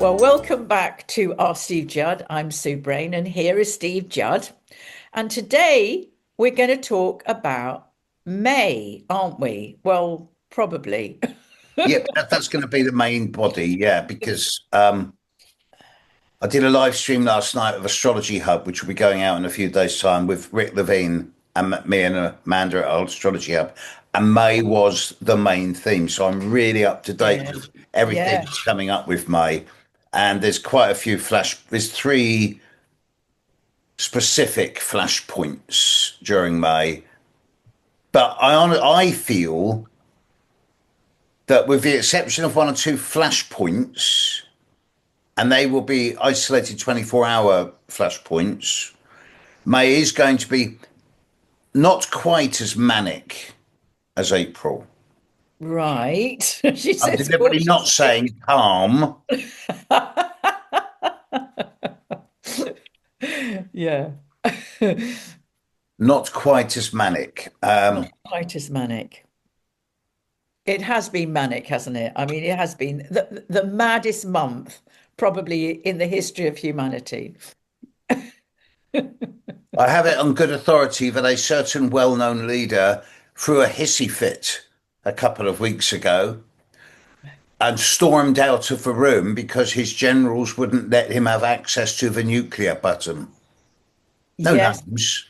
Well, welcome back to our Steve Judd. I'm Sue Brain, and here is Steve Judd. And today we're going to talk about May, aren't we? Well, probably. Yep, that's going to be the main body, yeah, because I did a live stream last night of Astrology Hub, which will be going out in a few days' time with Rick Levine and me and Amanda at Astrology Hub. And May was the main theme. So I'm really up to date Yeah. with everything Yeah. that's coming up with May. And there's quite a few there's three specific flashpoints during May. But I feel that with the exception of one or two flashpoints, and they will be isolated 24-hour flashpoints, May is going to be not quite as manic as April. Right. She I'm says deliberately not cautiously. saying calm, Yeah. not quite as manic. Not quite as manic. It has been manic, hasn't it? I mean, it has been the maddest month probably in the history of humanity. I have it on good authority that a certain well-known leader threw a hissy fit a couple of weeks ago and stormed out of the room because his generals wouldn't let him have access to the nuclear button. No Yes, names.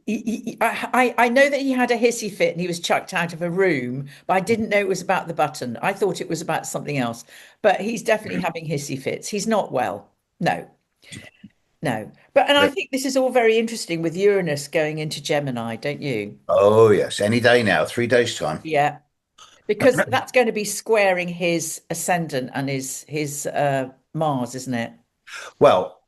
I know that he had a hissy fit and he was chucked out of a room, but I didn't know it was about the button. I thought it was about something else. But he's definitely having hissy fits. He's not well. No, no. And I But, think this is all very interesting with Uranus going into Gemini, don't you? oh, yes, any day now, 3 days' time. Yeah, because that's going to be squaring his ascendant and his Mars, isn't it? Well,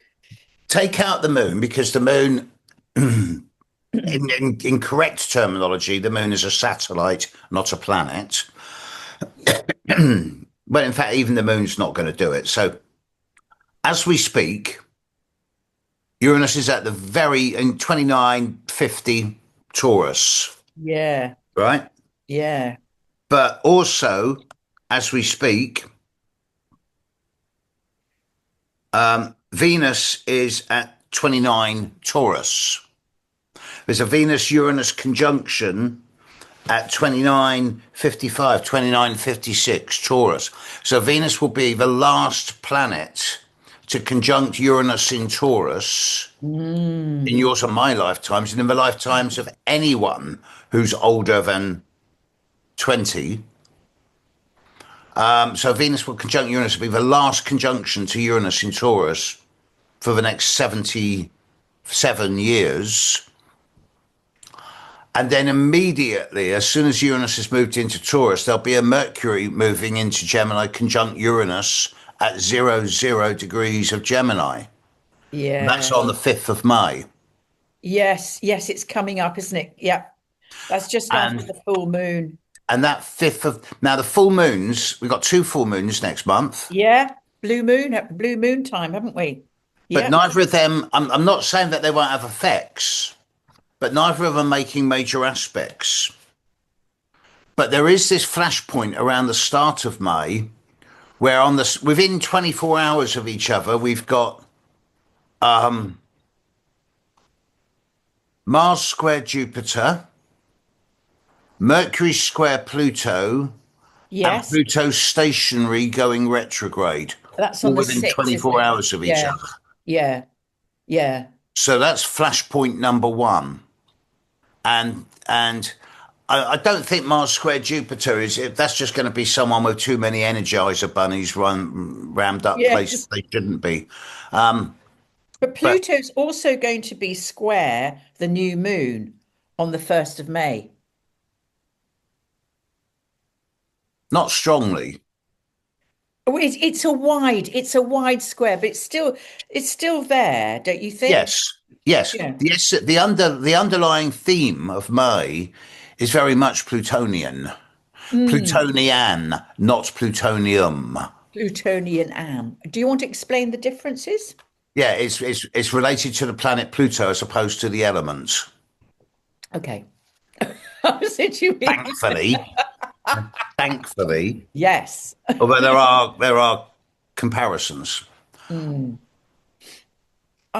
take out the moon because the moon, in correct terminology, the moon is a satellite, not a planet. But in fact, even the moon's not going to do it. So as we speak, Uranus is at the very in 2950 Taurus, Yeah, right? yeah. But also, as we speak, Venus is at 29 Taurus. There's a Venus Uranus conjunction at 2955, 2956 Taurus. So Venus will be the last planet to conjunct Uranus in Taurus in Mm. yours and my lifetimes, and in the lifetimes of anyone who's older than 20. So Venus will conjunct Uranus, will be the last conjunction to Uranus in Taurus for the next 77 years. And then immediately, as soon as Uranus has moved into Taurus, there'll be a Mercury moving into Gemini, conjunct Uranus at 00 degrees of Gemini. And that's Yeah. on the 5th of May. Yes, yes, it's coming up, isn't it? Yeah. That's just after And the full moon. and that 5th of now the full moons, we've got two full moons next month, Yeah. Blue moon time, haven't we? but Yeah. neither of them, I'm not saying that they won't have effects, but neither of them making major aspects. But there is this flashpoint around the start of May where within 24 hours of each other, we've got Mars square Jupiter, Mercury square Pluto, and Yes. Pluto stationary going retrograde, That's on all the within 6th, isn't 24 it? hours of each Yeah. other. Yeah. Yeah. So that's flashpoint number one. And I don't think Mars square Jupiter is. That's just going to be someone with too many Energizer bunnies rammed up places Yes. they shouldn't be. Um, But but Pluto's also going to be square the new moon on the 1st of May. not strongly. Oh, it's a wide square, but it's still there, don't you think? Yes, yes, Yeah. the underlying theme of May is very much Plutonian, Mm. Plutonian, not plutonium. Plutonian am. Do you want to explain the differences? Yeah, it's related to the planet Pluto as opposed to the elements. Okay. I said you mean Thankfully, thankfully, yes. although there are comparisons. Mm.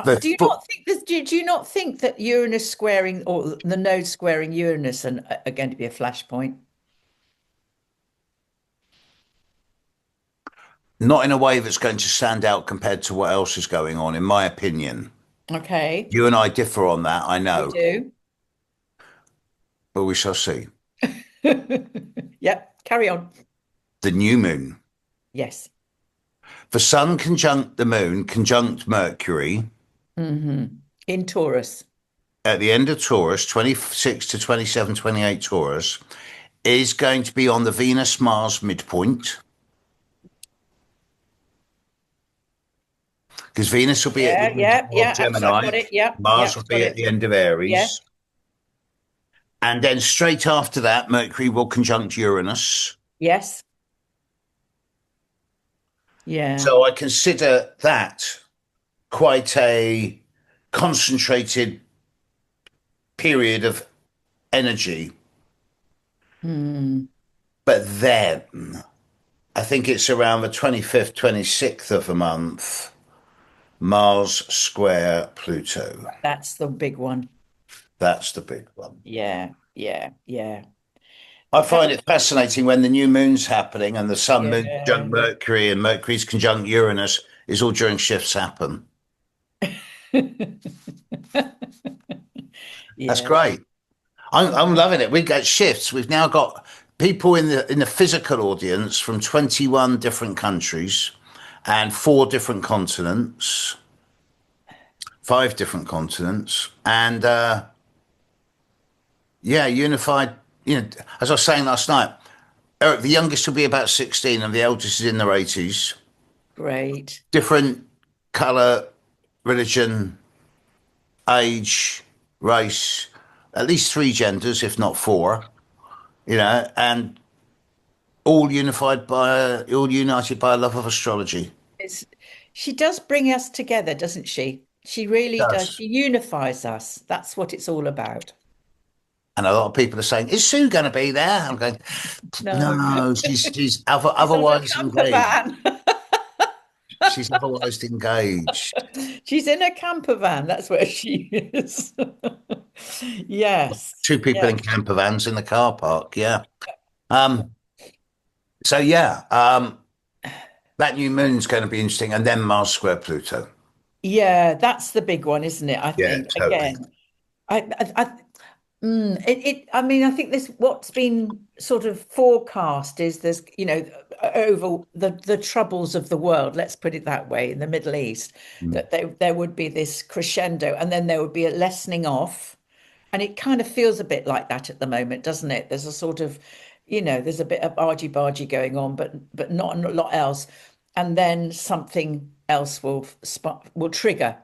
The Do you foot, not think this, do you not think that Uranus squaring or the node squaring Uranus are going to be a flashpoint? not in a way that's going to stand out compared to what else is going on, in my opinion. Okay, You and I differ on that, I we know, do. but we shall see. Yep, carry on. The new moon. Yes. The sun conjunct the moon, conjunct Mercury Hmm. In Taurus. at the end of Taurus, 26 to 27, 28 Taurus, is going to be on the Venus Mars midpoint because Venus will be at the Yeah, end yeah, of yeah. I've Gemini, got it. Yep, Mars yep, will got be at it. the end of Yeah, Aries. And then straight after that, Mercury will conjunct Uranus. yes, yeah. So I consider that quite a concentrated period of energy. Hmm. But then I think it's around the 25th, 26th of the month, Mars square Pluto. That's the big one. That's the big one. Yeah, yeah, yeah. I That, find it fascinating when the new moon's happening and the sun moon yeah. conjunct Mercury and Mercury's conjunct Uranus is all during shifts happen. That's Yeah, great. I'm loving it. We've got shifts. We've now got people in the physical audience from 21 different countries and four different continents, five different continents, and yeah, unified. You know, as I was saying last night, Eric, the youngest will be about 16, and the eldest is in their 80s. great. Different color, religion, age, race, at least three genders, if not four. You know, and all united by a love of astrology. It's, she does bring us together, doesn't she? She really does. Does. She unifies us. That's what it's all about. And a lot of people are saying, "Is Sue going to be there?" I'm going, No, "No, she's she's on a otherwise camper engaged. van. She's otherwise engaged." She's in a camper van. That's where she is. Yes. Two people Yeah. in camper vans in the car park. Yeah. Um. So yeah. That new moon's going to be interesting, and then Mars square Pluto. Yeah, that's the big one, isn't it? I Yeah, think totally. again, I mean, I think this what's been sort of forecast is there's, over the troubles of the world, let's put it that way, in the Middle East, Mm. that there would be this crescendo and then there would be a lessening off. And it kind of feels a bit like that at the moment, doesn't it? There's a sort of, there's a bit of argy-bargy going on, but not a lot else. And then something else will trigger.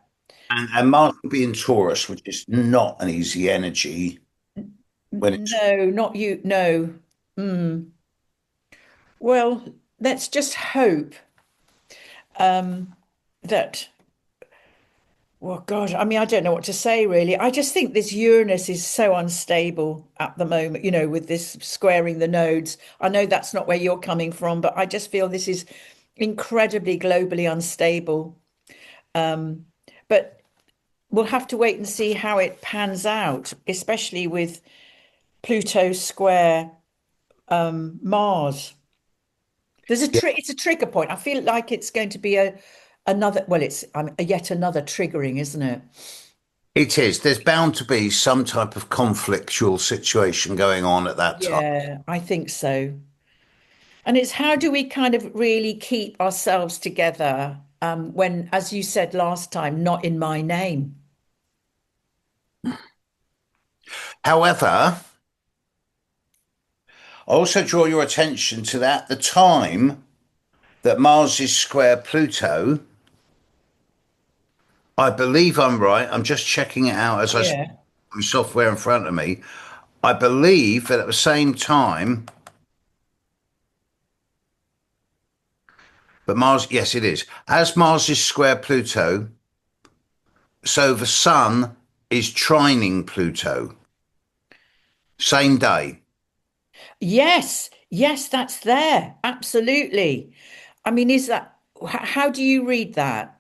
And Mars will be in Taurus, which is not an easy energy when it's. No, not you. No. Mm. Well, let's just hope that, well, God, I mean, I don't know what to say really. I just think this Uranus is so unstable at the moment, with this squaring the nodes. I know that's not where you're coming from, but I just feel this is incredibly globally unstable. But we'll have to wait and see how it pans out, especially with Pluto square Mars. It's a trigger point. I feel like it's going to be another, well, it's yet another triggering, isn't it? It is. There's bound to be some type of conflictual situation going on at that time. Yeah, I think so. And it's how do we kind of really keep ourselves together when, as you said last time, not in my name. However, I also draw your attention to that the time that Mars is square Pluto, I believe I'm right. I'm just checking it out as I Yeah. my software in front of me. I believe that at the same time, but Mars, yes, it is. As Mars is square Pluto, so the Sun is trining Pluto. Same day. Yes, that's there. Absolutely. I mean, how do you read that?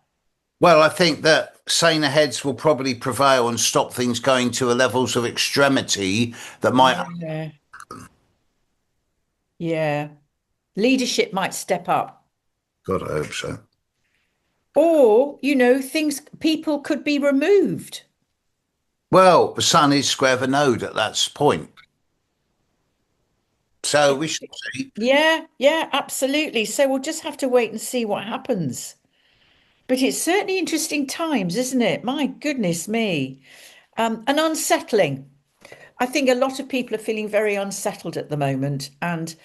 Well, I think that saner heads will probably prevail and stop things going to a levels of extremity that might. Yeah. Yeah. Leadership might step up. God, I hope so. Or, things, people could be removed. Well, the sun is square of a node at that point. So we should see. Yeah, yeah, absolutely. So we'll just have to wait and see what happens. But it's certainly interesting times, isn't it? My goodness me. And unsettling. I think a lot of people are feeling very unsettled at the moment. And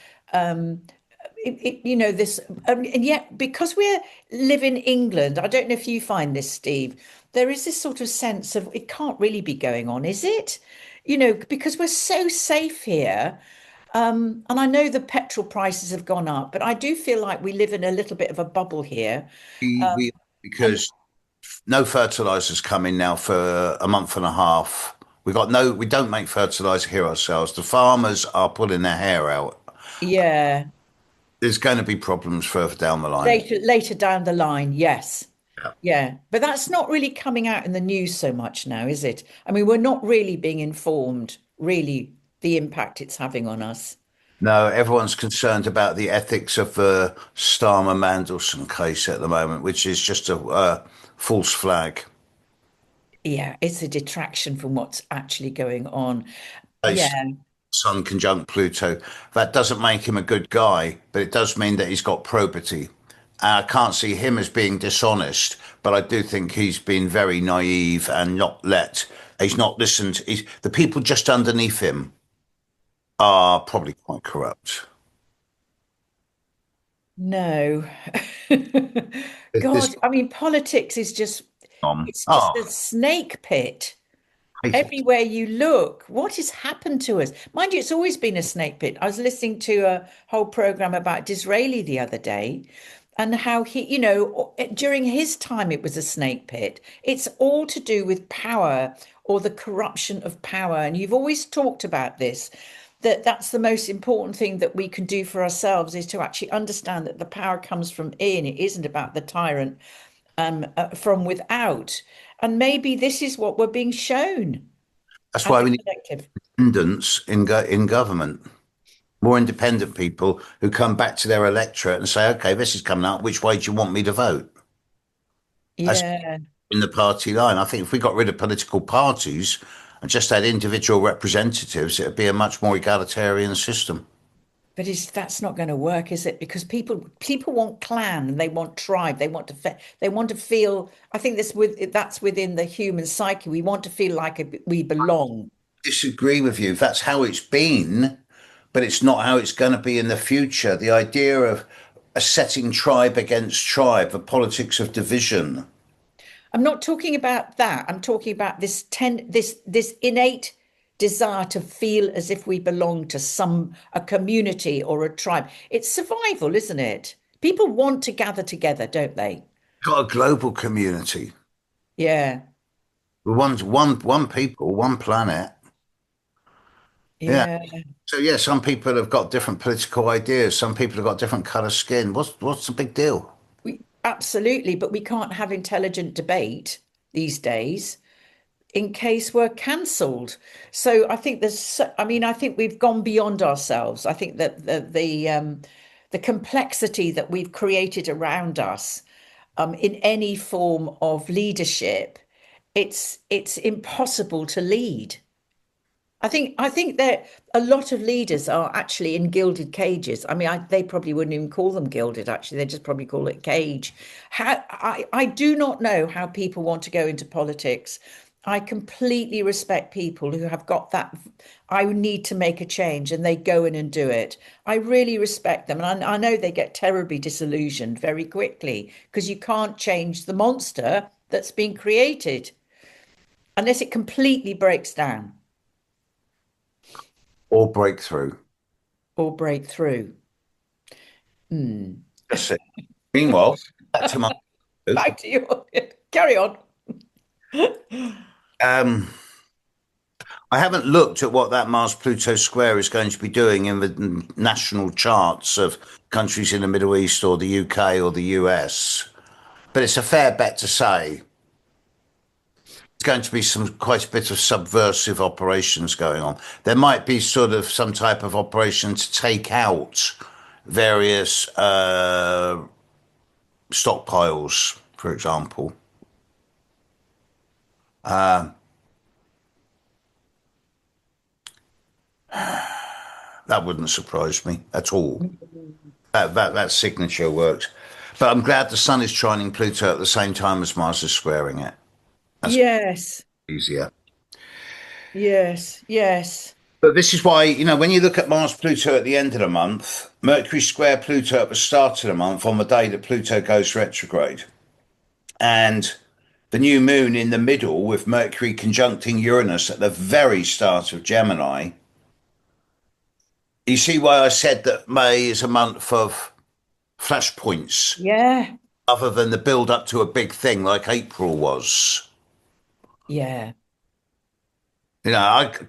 this, and yet because we live in England, I don't know if you find this, Steve, there is this sort of sense of it can't really be going on, is it? Because we're so safe here. And I know the petrol prices have gone up, but I do feel like we live in a little bit of a bubble here. We And because no fertilizers come in now for a month and a half. We don't make fertilizer here ourselves. The farmers are pulling their hair out. yeah, There's going to be problems further down the line. later down the line, yes. Yeah. Yeah, but that's not really coming out in the news so much now, is it? I mean, we're not really being informed, really, the impact it's having on us. No, everyone's concerned about the ethics of the Starmer Mandelson case at the moment, which is just a false flag. Yeah, it's a detraction from what's actually going on. Yeah, Based Sun conjunct Pluto. That doesn't make him a good guy, but it does mean that he's got probity. I can't see him as being dishonest, but I do think he's been very naive and he's not listened. The people just underneath him are probably quite corrupt. no. This God, I mean, politics is just, it's oh, just a snake pit. hate it. Everywhere you look, what has happened to us? Mind you, it's always been a snake pit. I was listening to a whole program about Disraeli the other day and how he, during his time, it was a snake pit. It's all to do with power or the corruption of power. And you've always talked about this, that that's the most important thing that we can do for ourselves is to actually understand that the power comes from in. It isn't about the tyrant from without. And maybe this is what we're being shown That's as why a we need collective. independence in government. More independent people who come back to their electorate and say, "Okay, this is coming up. Which way do you want me to vote?" That's Yeah, in the party line. I think if we got rid of political parties and just had individual representatives, it would be a much more egalitarian system. but that's not going to work, is it? Because people want clan and they want tribe. They want to feel. I think that's within the human psyche. We want to feel like we belong. Disagree with you. That's how it's been, but it's not how it's going to be in the future. The idea of setting tribe against tribe, the politics of division. I'm not talking about that. I'm talking about this innate desire to feel as if we belong to a community or a tribe. It's survival, isn't it? People want to gather together, don't they? Got a global community. Yeah, One people, one planet. Yeah. yeah, So yeah, some people have got different political ideas. Some people have got different color skin. What's the big deal? absolutely. But we can't have intelligent debate these days in case we're cancelled. So I think I mean, I think we've gone beyond ourselves. I think that the complexity that we've created around us in any form of leadership, it's impossible to lead. I think that a lot of leaders are actually in gilded cages. I mean, they probably wouldn't even call them gilded. Actually, they just probably call it cage. I do not know how people want to go into politics. I completely respect people who have got that. I need to make a change, and they go in and do it. I really respect them, and I know they get terribly disillusioned very quickly because you can't change the monster that's been created unless it completely breaks down Or breakthrough. or break through. Hmm. That's it. Meanwhile, back to my. Back to you. Carry on. Um, I haven't looked at what that Mars Pluto square is going to be doing in the national charts of countries in the Middle East or the UK or the US. but it's a fair bet to say it's going to be some quite a bit of subversive operations going on. There might be sort of some type of operation to take out various stockpiles, for example. That wouldn't surprise me at all. That signature works. But I'm glad the sun is trining Pluto at the same time as Mars is squaring it. That's Yes, easier. yes, yes. But this is why, when you look at Mars Pluto at the end of the month, Mercury square Pluto at the start of the month on the day that Pluto goes retrograde. And the new moon in the middle with Mercury conjuncting Uranus at the very start of Gemini. You see why I said that May is a month of flashpoints Yeah, other than the build up to a big thing like April was. yeah,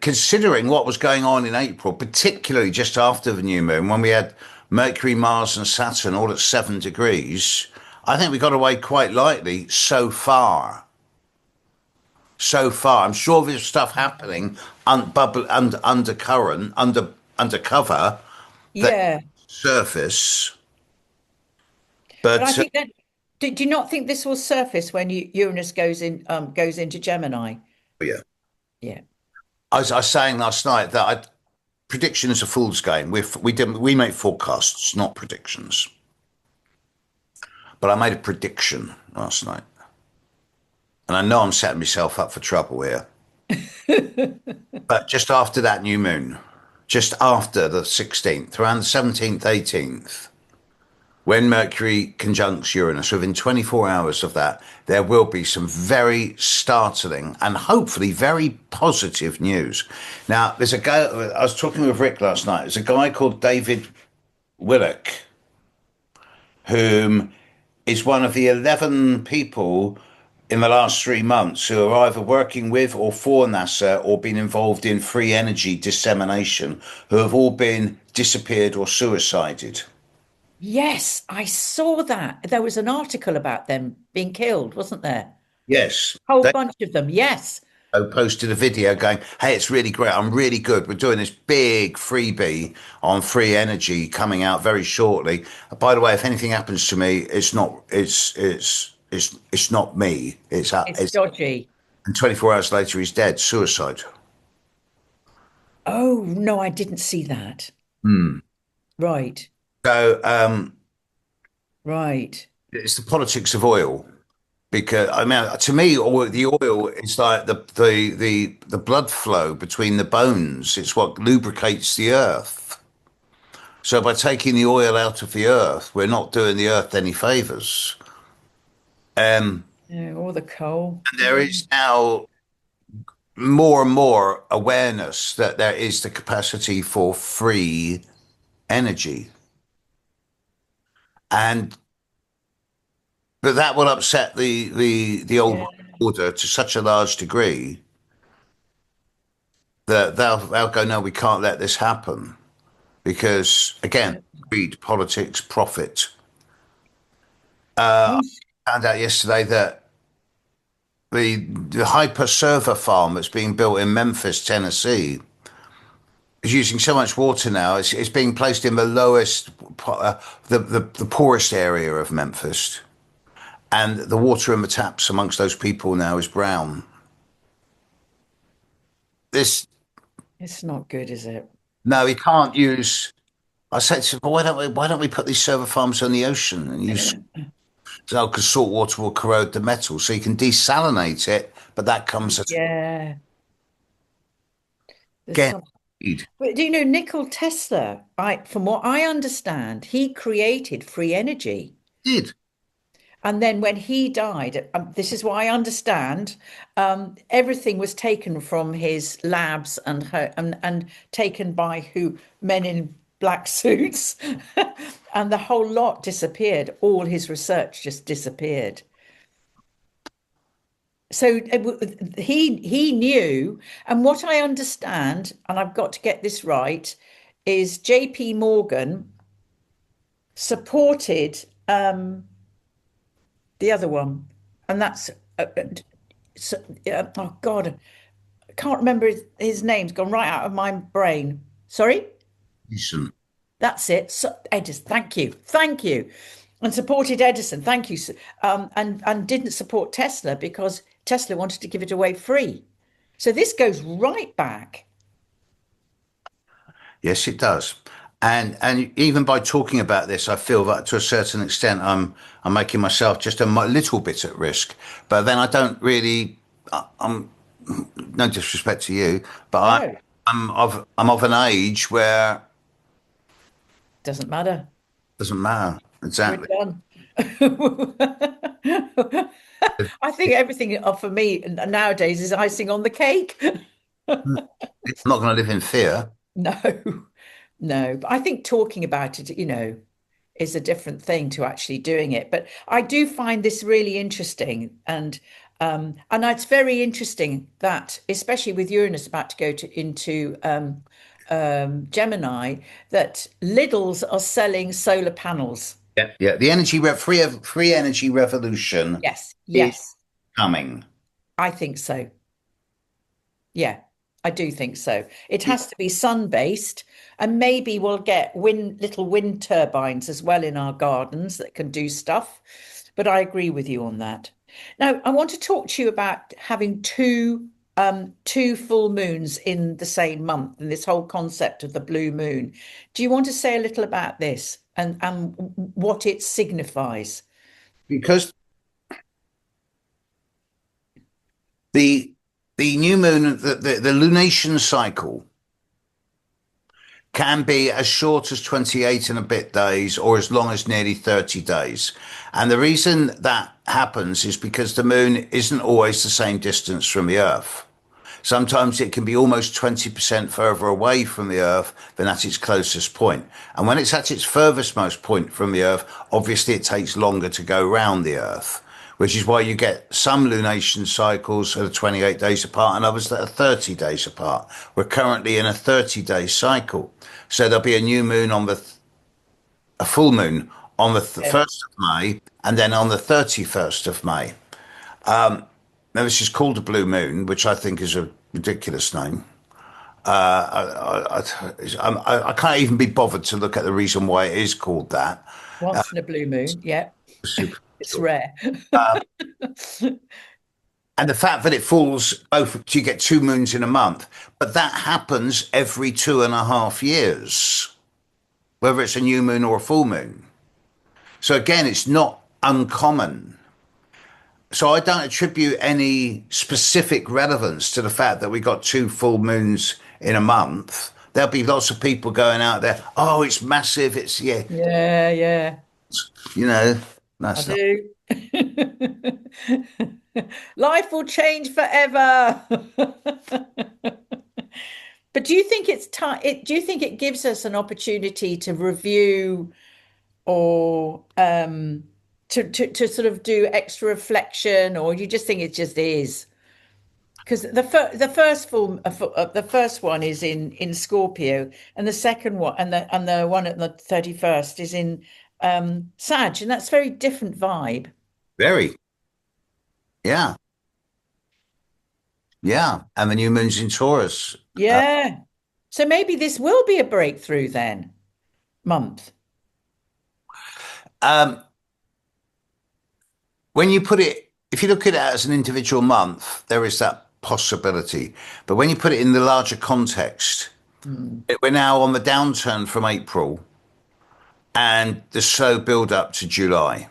Considering what was going on in April, particularly just after the new moon, when we had Mercury, Mars, and Saturn all at 7 degrees, I think we got away quite lightly so far. So far, I'm sure there's stuff happening undercurrent, undercover that yeah. surface, But I but think that do you not think this will surface when Uranus goes into Gemini? yeah. Yeah. I was saying last night that prediction is a fool's game. We make forecasts, not predictions. But I made a prediction last night, and I know I'm setting myself up for trouble here. But just after that new moon, just after the 16th, around the 17th, 18th, when Mercury conjuncts Uranus, within 24 hours of that, there will be some very startling and hopefully very positive news. Now, there's a guy, I was talking with Rick last night, there's a guy called David Willock, whom is one of the 11 people in the last 3 months who are either working with or for NASA or been involved in free energy dissemination, who have all been disappeared or suicided. Yes, I saw that. There was an article about them being killed, wasn't there? Yes, Whole they bunch of them. Yes. posted a video going, "Hey, it's really great. I'm really good. We're doing this big freebie on free energy coming out very shortly. By the way, if anything happens to me, it's not me. It's It's." dodgy. And 24 hours later, he's dead. Suicide. Oh, no, I didn't see that. Hmm. Right. So Right. it's the politics of oil. Because I mean, to me, the oil is like the blood flow between the bones. It's what lubricates the earth. So by taking the oil out of the earth, we're not doing the earth any favors. Um, Yeah, all the coal. and there is now more and more awareness that there is the capacity for free energy, and but that will upset the old Yeah. order to such a large degree that they'll go, no, we can't let this happen because again, Yeah. greed, politics, profit. Oh, Found out yesterday that the hyper server farm that's being built in Memphis, Tennessee, is using so much water now. It's being placed in the lowest, the poorest area of Memphis, and the water in the taps amongst those people now is brown. This it's not good, is it? No, he can't use. I said to him, well, why don't we put these server farms on the ocean and use no, because salt water will corrode the metal, so you can desalinate it, but that comes at Yeah. There's again. some. Greed. But do you know Nikola Tesla? From what I understand, he created free energy. Did And then when he died, this is what I understand, everything was taken from his labs and taken by who men in black suits, and the whole lot disappeared. All his research just disappeared. So he knew, and what I understand, and I've got to get this right, is J.P. Morgan supported the other one, and that's oh God, I can't remember his name's gone right out of my brain. Sorry, Decent. that's it. So, Edison, thank you, and supported Edison. Thank you, and didn't support Tesla because Tesla wanted to give it away free. So this goes right back. Yes, it does. And even by talking about this, I feel that to a certain extent, I'm making myself just a little bit at risk. But then I don't really. I'm no disrespect to you, but No, I'm of an age where it doesn't matter. doesn't matter We're exactly. done. I think everything for me nowadays is icing on the cake. I'm not going to live in fear. No, no. But I think talking about it, is a different thing to actually doing it. But I do find this really interesting, and it's very interesting that, especially with Uranus about to go into Gemini, that Lidl's are selling solar panels. Yeah, yeah. The free energy revolution Yes, is yes, coming. I think so. Yeah, I do think so. It has to be sun-based, and maybe we'll get little wind turbines as well in our gardens that can do stuff. But I agree with you on that. Now, I want to talk to you about having two full moons in the same month and this whole concept of the blue moon. Do you want to say a little about this and what it signifies? Because the the new moon, the lunation cycle can be as short as 28 and a bit days or as long as nearly 30 days. And the reason that happens is because the moon isn't always the same distance from the Earth. Sometimes it can be almost 20% further away from the Earth than at its closest point. And when it's at its furthest most point from the Earth, obviously it takes longer to go round the Earth, which is why you get some lunation cycles that are 28 days apart and others that are 30 days apart. We're currently in a 30-day cycle. So there'll be a new moon a full moon on the Yeah. 1st of May and then on the 31st of May. Now, this is called a blue moon, which I think is a ridiculous name. I can't even be bothered to look at the reason why it is called that. Once in a blue moon. Yeah, Super. it's rare. And the fact that it falls both, you get two moons in a month, but that happens every 2.5 years, whether it's a new moon or a full moon. So again, it's not uncommon. So I don't attribute any specific relevance to the fact that we got two full moons in a month. There'll be lots of people going out there. Oh, it's massive. It's yeah, Yeah, yeah, you know, I that's not do. Life will change forever. But do you think it's time? Do you think it gives us an opportunity to review or to sort of do extra reflection, or you just think it just is? Because the first one is in Scorpio, and the second one and the one at the 31st is in Sag, and that's very different vibe. very, yeah, yeah. And the new moon's in Taurus. Yeah. So maybe this will be a breakthrough then month. Um, when you put it, if you look at it as an individual month, there is that possibility. But when you put it in the larger context, Mm. we're now on the downturn from April and the slow build up to July.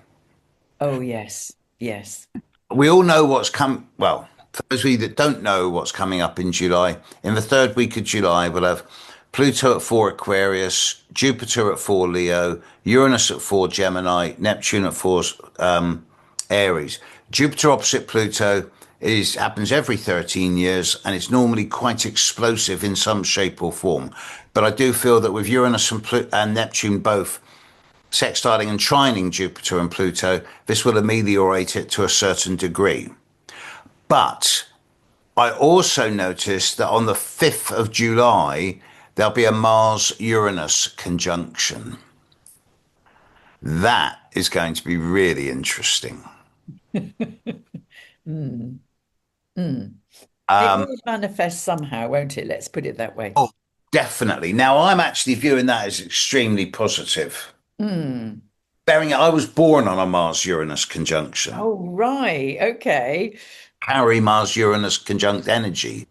Oh yes. Yes. We all know what's come. Well, for those of you that don't know what's coming up in July, in the third week of July, we'll have Pluto at 4 Aquarius, Jupiter at 4 Leo, Uranus at 4 Gemini, Neptune at 4 Aries. Jupiter opposite Pluto is happens every 13 years and it's normally quite explosive in some shape or form. But I do feel that with Uranus and Neptune both sextiling and trining Jupiter and Pluto, this will ameliorate it to a certain degree. But I also noticed that on the 5th of July, there'll be a Mars Uranus conjunction. That is going to be really interesting. Mm, mm. It Um, will manifest somehow, won't it? Let's put it that way. oh, definitely. Now, I'm actually viewing that as extremely positive. Mm. I was born on a Mars Uranus conjunction, Oh, right. Okay. carry Mars Uranus conjunct energy.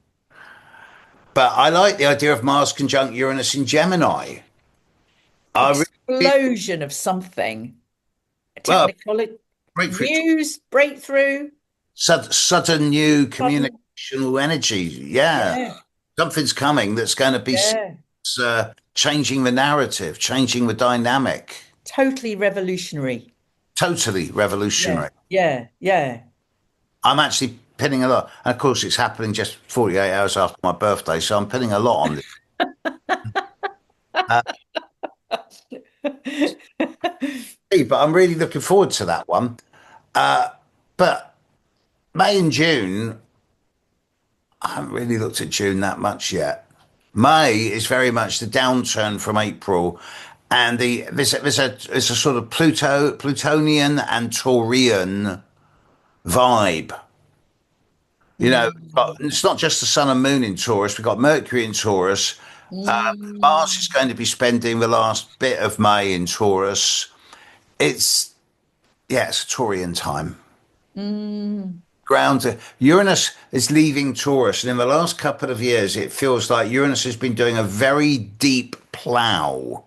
But I like the idea of Mars conjunct Uranus in Gemini. I really, Explosion of something. well, Technical breakthrough, news, breakthrough, sudden new sudden. communicational energy. Yeah, Yeah, something's coming that's going to be yeah. changing the narrative, changing the dynamic. Totally revolutionary. Totally Yeah, revolutionary. yeah, yeah. I'm actually pinning a lot. And of course, it's happening just 48 hours after my birthday. So I'm pinning a lot on this. Uh, but I'm really looking forward to that one. But May and June, I haven't really looked at June that much yet. May is very much the downturn from April, and there's a sort of Plutonian and Taurian vibe. You know, but Mm, it's not just the Sun and Moon in Taurus. We've got Mercury in Taurus. Mars is mm, going to be spending the last bit of May in Taurus. It's yeah, it's a Taurian time. mm. Ground Uranus is leaving Taurus, and in the last couple of years, it feels like Uranus has been doing a very deep plow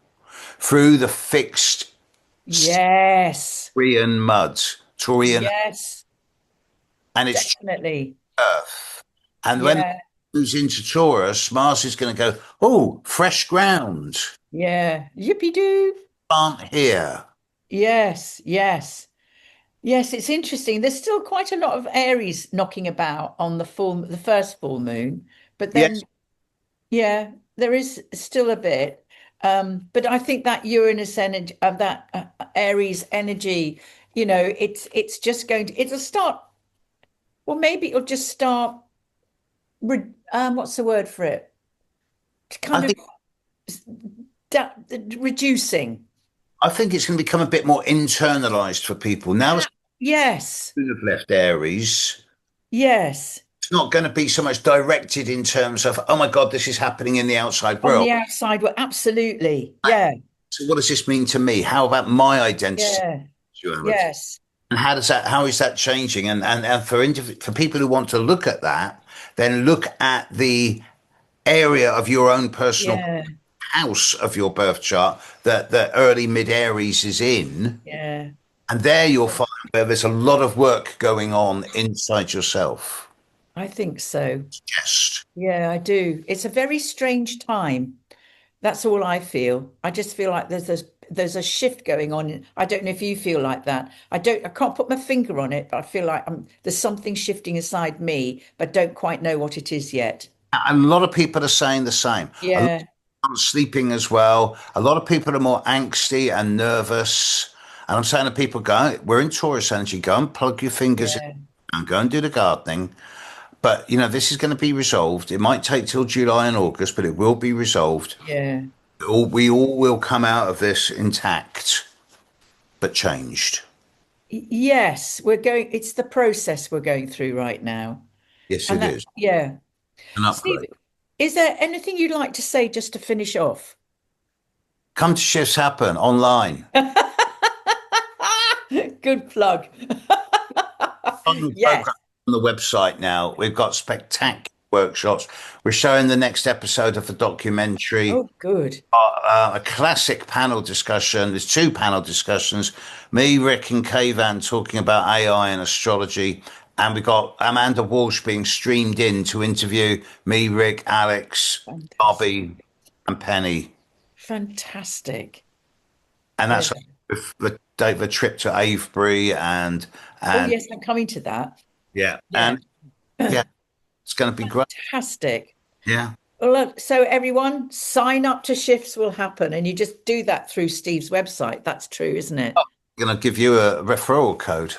through the fixed Yes, Taurian mud, Taurian, yes, and it's definitely. Earth. And when it Yeah, moves into Taurus, Mars is going to go, oh, fresh ground, yeah. Yippee doo. plant here. Yes, yes. Yes, it's interesting. There's still quite a lot of Aries knocking about on the first full moon, but then Yes, yeah, there is still a bit. But I think that Uranus energy, that Aries energy, it's just it'll start. Well, maybe it'll just start. What's the word for it? I Kind of think da reducing. I think it's going to become a bit more internalized for people now. As Yes, people have left Aries, yes. it's not going to be so much directed in terms of, oh my God, this is happening in the outside On world. the outside, well, absolutely. Yeah, So what does this mean to me? How about my identity, yeah, sexuality? yes, And how is that changing? And for people who want to look at that, then look at the area of your own personal yeah, house of your birth chart that the early mid Aries is in. yeah. And there you'll find where there's a lot of work going on inside yourself. I think so. Yes. Yeah, I do. It's a very strange time. That's all I feel. I just feel like there's a shift going on. I don't know if you feel like that. I can't put my finger on it, but I feel like there's something shifting inside me, but don't quite know what it is yet. And a lot of people are saying the same. A lot Yeah, of sleeping as well. A lot of people are more angsty and nervous. And I'm saying to people, go, we're in Taurus energy, go and plug your fingers in yeah, and go and do the gardening. But, this is going to be resolved. It might take till July and August, but it will be resolved. yeah. We all will come out of this intact, but changed. Yes, we're going, it's the process we're going through right now. Yes, And it that, is. yeah. An Steve, upgrade. is there anything you'd like to say just to finish off? Come to Shifts Happen online. Good plug. On Yes. program on the website now. We've got spectacular workshops. We're showing the next episode of the documentary. Oh, good. A classic panel discussion. There's two panel discussions. Me, Rick, and Kayvan talking about AI and astrology. And we've got Amanda Walsh being streamed in to interview me, Rick, Alex, Bobby, Fantastic. and Penny. Fantastic. And Yeah. that's the trip to Avebury Oh, and yes, I'm coming to that. yeah, Yeah. and yeah, it's going to be great. Fantastic. Yeah. Well, look, so everyone, sign up to Shifts Will Happen, and you just do that through Steve's website. That's true, isn't it? I'm going to give you a referral code.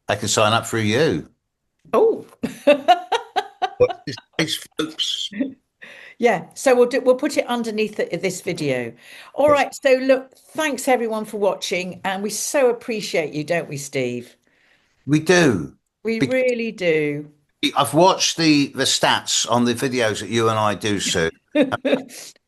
I can sign up through you. Oh, Watch this space, folks. yeah. So we'll put it underneath this video. All Yes. right. So look, thanks everyone for watching, and we so appreciate you, don't we, Steve? We do. We Because really do. I've watched the stats on the videos that you and I do, Sue.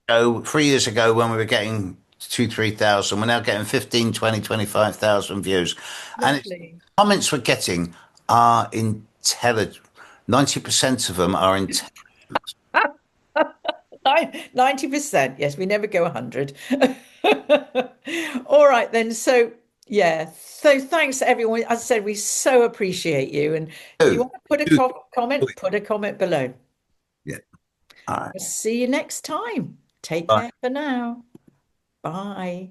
So 3 years ago when we were getting 3,000, we're now getting 15, 20, 25,000 views. And it's, Lovely. comments we're getting are intelligent. 90% of them are intelligent. 90%. Yes, we never go 100. All right, then. So, yeah. So, thanks, everyone. As I said, we so appreciate you. And if you want to put a comment, put a comment below. Yeah. All right. See you next time. Take Bye. care for now. Bye.